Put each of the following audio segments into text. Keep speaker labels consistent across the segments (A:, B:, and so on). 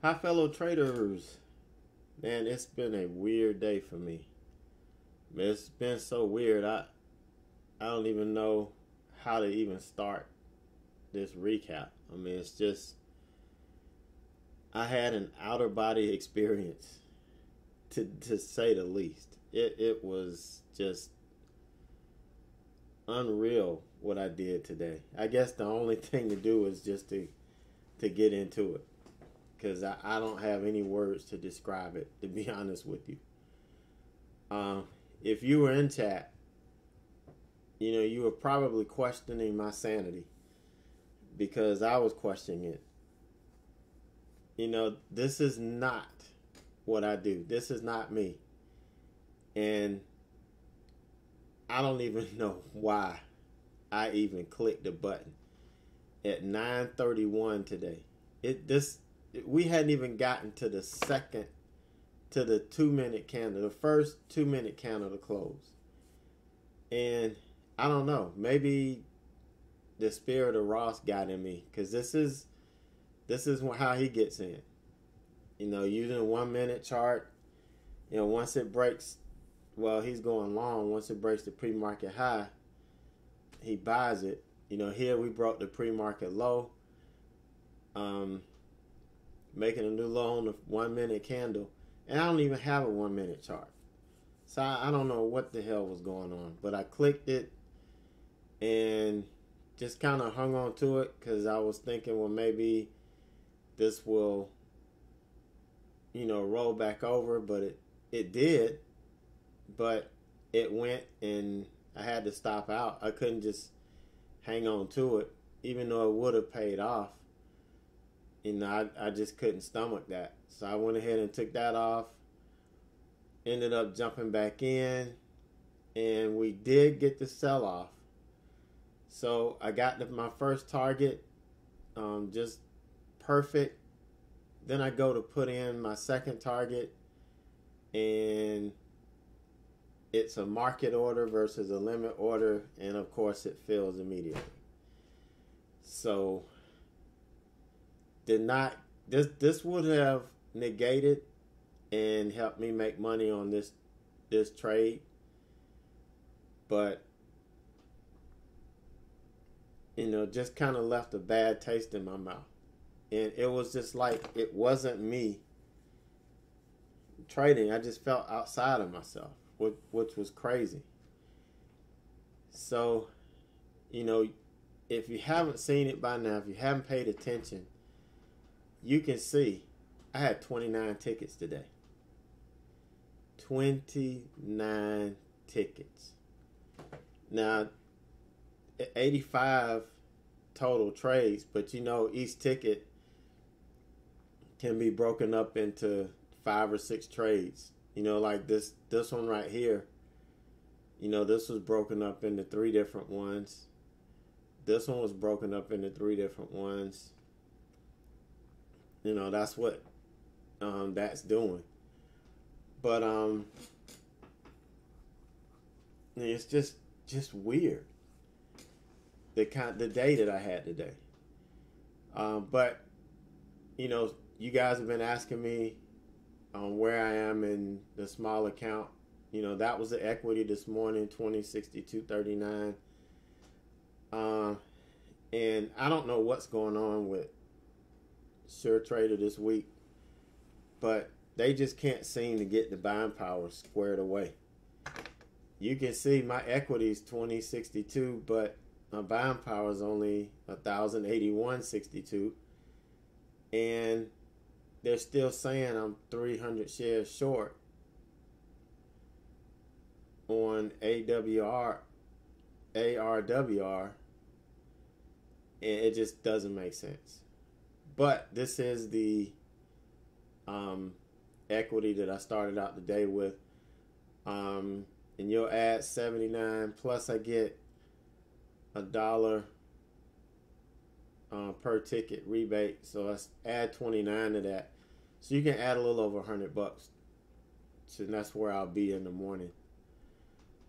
A: Hi, fellow traders. Man, it's been a weird day for me. It's been so weird. I don't even know how to even start this recap. I mean, it's just I had an outer body experience to say the least. It was just unreal what I did today. I guess the only thing to do is just to get into it because I don't have any words to describe it, to be honest with you. Um, if you were in chat, you were probably questioning my sanity because I was questioning it. This is not what I do. This is not me. And I don't even know why I even clicked the button at 9:31 today. We hadn't even gotten to the 2 minute candle, the first 2 minute candle to close. And I don't know, maybe the spirit of Ross got in me because this is how he gets in. Using a 1 minute chart. Once it breaks, well, he's going long. Once it breaks the pre-market high, he buys it. Here we broke the pre-market low, making a new low on the 1 minute candle, and I don't even have a 1 minute chart. So I don't know what the hell was going on, but I clicked it and just kind of hung on to it because I was thinking, well, maybe this will, roll back over, but it did, but it went and I had to stop out. I couldn't just hang on to it, even though it would have paid off. I just couldn't stomach that. So I went ahead and took that off, ended up jumping back in, and we did get the sell off. So I got my first target, just perfect. Then I go to put in my second target, and it's a market order versus a limit order, and of course it fills immediately. So this would have negated and helped me make money on this trade, but just kind of left a bad taste in my mouth. And it was just like it wasn't me trading. I just felt outside of myself, which was crazy. So, if you haven't seen it by now, if you haven't paid attention, you can see I had 29 tickets today. 29 tickets. Now, 85 total trades, but each ticket can be broken up into 5 or 6 trades. Like this one right here. This was broken up into 3 different ones. This one was broken up into 3 different ones. That's what that's doing. But it's just weird. The day that I had today. But you guys have been asking me where I am in the small account. That was the equity this morning, 2062.39. And I don't know what's going on with Sure Trader this week, but they just can't seem to get the buying power squared away. You can see my equity is 2062, but my buying power is only 1,081.62, and they're still saying I'm 300 shares short on ARWR, and it just doesn't make sense. But this is the equity that I started out the day with, and you'll add 79 plus I get $1 per ticket rebate, so let's add 29 to that, so you can add a little over $100, so that's where I'll be in the morning.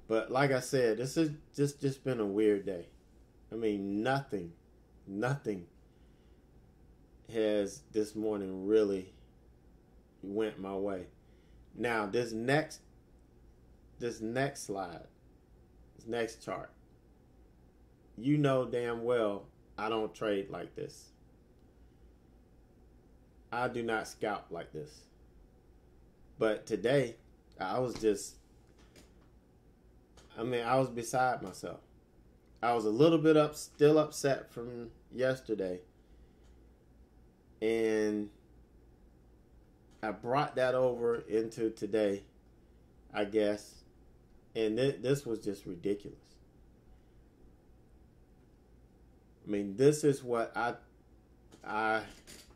A: But like I said, this has just been a weird day. I mean, nothing has this morning really went my way. Now this next slide, this next chart, you know damn well I don't trade like this. I do not scalp like this. But today, I was beside myself. I was a little bit still upset from yesterday. And I brought that over into today, I guess. And this was just ridiculous. I mean, this is what I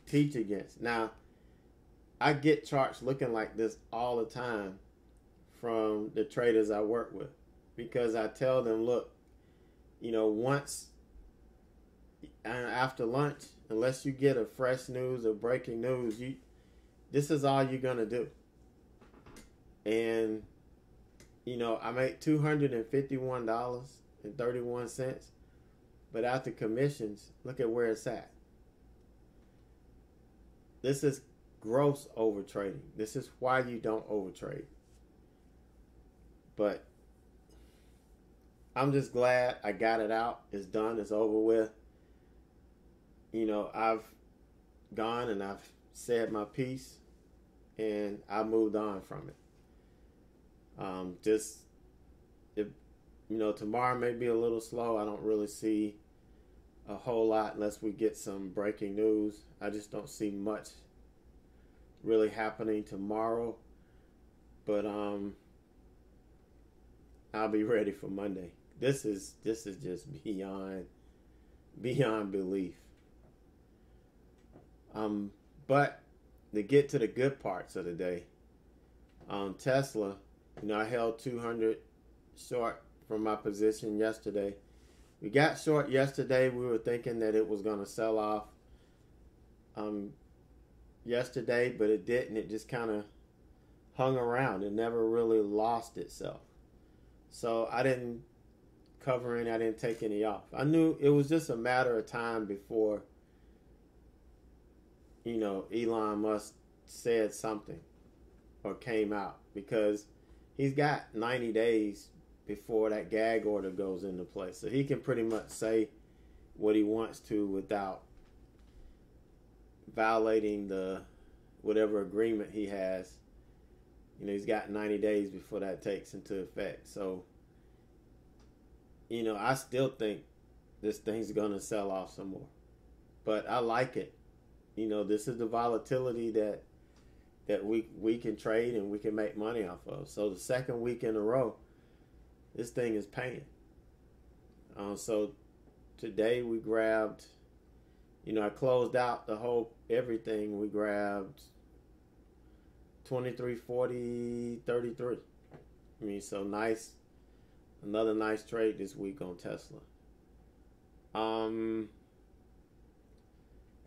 A: teach against. Now, I get charts looking like this all the time from the traders I work with, because I tell them, look, once after lunch, unless you get a fresh news or breaking news, this is all you're gonna do. And I make $251.31, but after commissions, look at where it's at. This is gross overtrading. This is why you don't overtrade. But I'm just glad I got it out. It's done. It's over with. I've gone and I've said my piece, and I moved on from it. Tomorrow may be a little slow. I don't really see a whole lot unless we get some breaking news. I just don't see much really happening tomorrow. But I'll be ready for Monday. This is just beyond belief. But to get to the good parts of the day, Tesla, I held 200 short from my position yesterday. We got short yesterday. We were thinking that it was going to sell off yesterday, but it didn't. It just kind of hung around. It never really lost itself. So I didn't cover any. I didn't take any off. I knew it was just a matter of time before, Elon Musk said something or came out, because he's got 90 days before that gag order goes into place. So he can pretty much say what he wants to without violating the whatever agreement he has. He's got 90 days before that takes into effect. So, I still think this thing's going to sell off some more. But I like it. This is the volatility that we can trade and we can make money off of. So the second week in a row, this thing is paying. So today we grabbed, I closed out the whole everything. We grabbed 23.40.33. So nice, another nice trade this week on Tesla.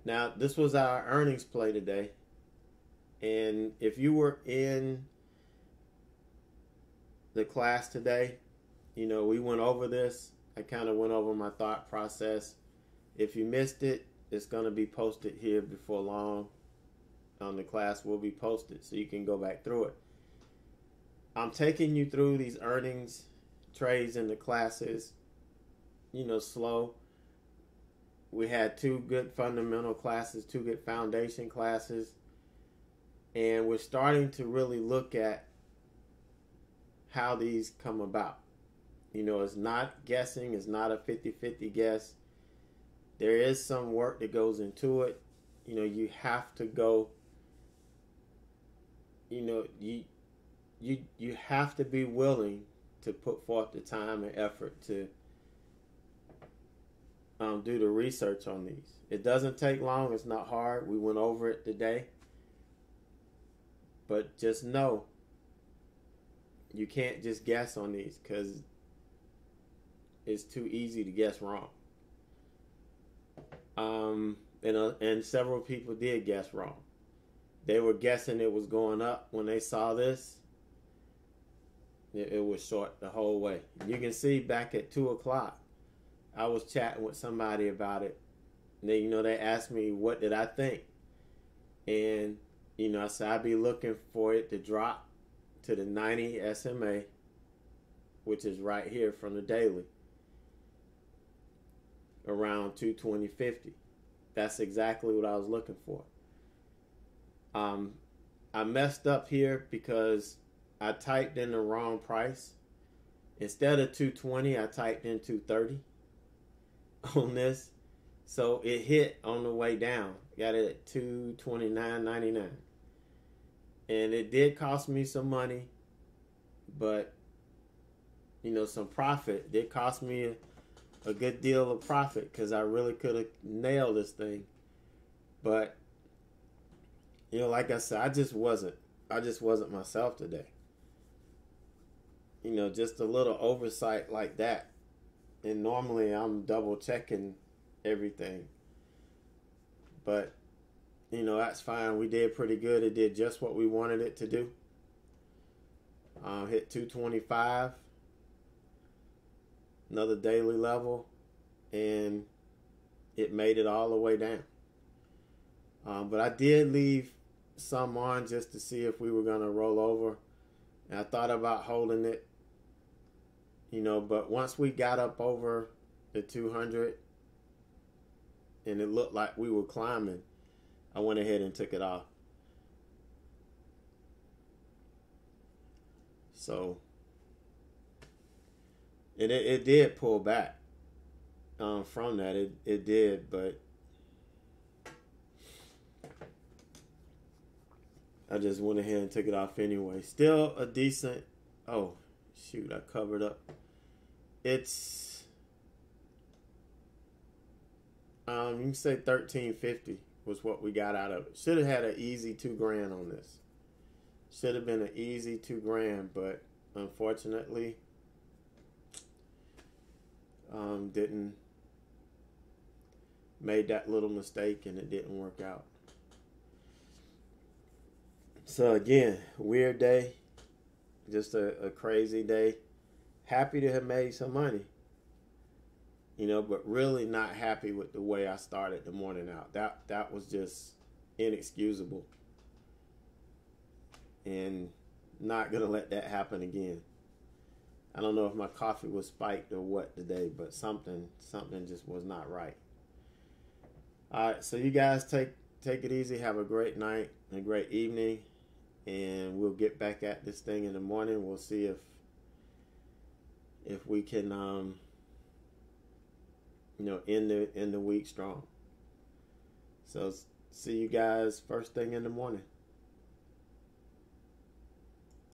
A: Now this was our earnings play today, and if you were in the class today, we went over this. I kind of went over my thought process. If you missed it, it's going to be posted here before long. The class will be posted, so you can go back through it. I'm taking you through these earnings trades in the classes, slow. We had 2 good fundamental classes, 2 good foundation classes, and we're starting to really look at how these come about. It's not guessing. It's not a 50-50 guess. There is some work that goes into it. You have to go, you have to be willing to put forth the time and effort to do the research on these. It doesn't take long. It's not hard. We went over it today. But just know, you can't just guess on these, because it's too easy to guess wrong. And several people did guess wrong. They were guessing it was going up when they saw this. It was short the whole way. You can see back at 2 o'clock, I was chatting with somebody about it. And they asked me, what did I think? And You know, I said I'd be looking for it to drop to the 90 SMA, which is right here from the daily, around 220.50. That's exactly what I was looking for. I messed up here because I typed in the wrong price. Instead of 220, I typed in 230 on this. So it hit on the way down. Got it at 229.99. And it did cost me some money, but you know, some profit. It did cost me a good deal of profit because I really could have nailed this thing. But you know, like I said, I just wasn't myself today. You know, just a little oversight like that. And normally I'm double checking everything. But, you know, that's fine. We did pretty good. It did just what we wanted it to do. Hit 225. Another daily level. And it made it all the way down. But I did leave some on just to see if we were going to roll over. And I thought about holding it. You know, but once we got up over the 200 and it looked like we were climbing, I went ahead and took it off. So, and it did pull back from that. It did, but I just went ahead and took it off anyway. Still a decent, oh, shoot, I covered up. It's, you can say 1350 was what we got out of it. Should have had an easy $2,000 on this. Should have been an easy $2,000, but unfortunately, didn't, made that little mistake and it didn't work out. So again, weird day, just a crazy day. Happy to have made some money, you know, but really not happy with the way I started the morning out. That was just inexcusable, and not gonna let that happen again. I don't know if my coffee was spiked or what today, but something just was not right. All right, so you guys take it easy. Have a great night and a great evening, and we'll get back at this thing in the morning. We'll see if we can, you know, end the week strong. So see you guys first thing in the morning.